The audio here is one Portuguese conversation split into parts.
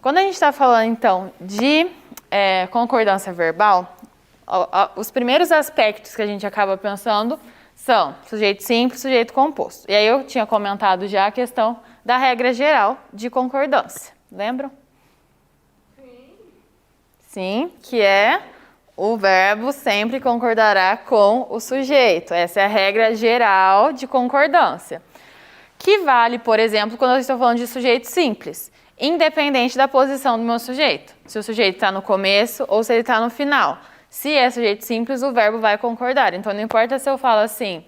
Quando a gente está falando, então, de concordância verbal, os primeiros aspectos que a gente acaba pensando são sujeito simples, sujeito composto. E aí eu tinha comentado já a questão da regra geral de concordância. Lembram? Sim. Sim, que é o verbo sempre concordará com o sujeito. Essa é a regra geral de concordância. Que vale, por exemplo, quando eu estou falando de sujeito simples, independente da posição do meu sujeito. Se o sujeito está no começo ou se ele está no final. Se é sujeito simples, o verbo vai concordar. Então, não importa se eu falo assim,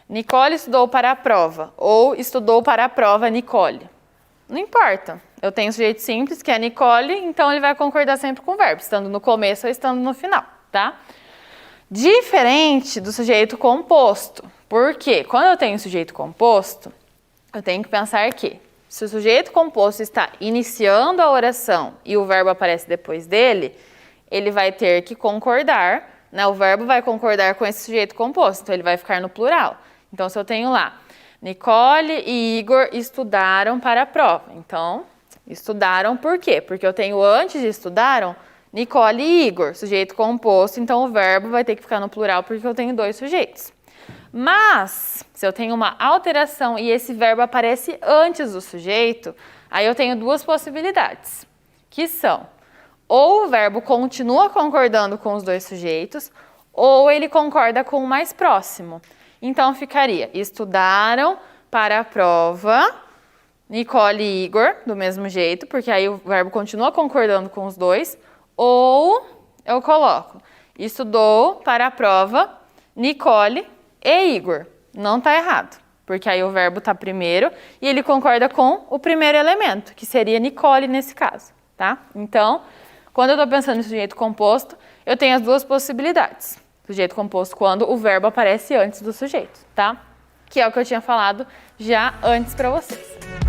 Nicole estudou para a prova, ou estudou para a prova Nicole. Não importa. Eu tenho sujeito simples, que é Nicole, então ele vai concordar sempre com o verbo, estando no começo ou estando no final, tá? Diferente do sujeito composto. Por quê? Quando eu tenho sujeito composto, eu tenho que pensar que se o sujeito composto está iniciando a oração e o verbo aparece depois dele, ele vai ter que concordar, né? O verbo vai concordar com esse sujeito composto, então ele vai ficar no plural. Então, se eu tenho lá, Nicole e Igor estudaram para a prova. Então, estudaram por quê? Porque eu tenho antes de estudaram, Nicole e Igor, sujeito composto, então o verbo vai ter que ficar no plural porque eu tenho dois sujeitos. Mas, se eu tenho uma alteração e esse verbo aparece antes do sujeito, aí eu tenho duas possibilidades, que são ou o verbo continua concordando com os dois sujeitos, ou ele concorda com o mais próximo. Então, ficaria, estudaram para a prova, Nicole e Igor, do mesmo jeito, porque aí o verbo continua concordando com os dois, ou eu coloco, estudou para a prova, Nicole e Igor. Não está errado, porque aí o verbo está primeiro e ele concorda com o primeiro elemento, que seria Nicole nesse caso, tá? Então, quando eu estou pensando em sujeito composto, eu tenho as duas possibilidades. Sujeito composto quando o verbo aparece antes do sujeito, tá? Que é o que eu tinha falado já antes para vocês.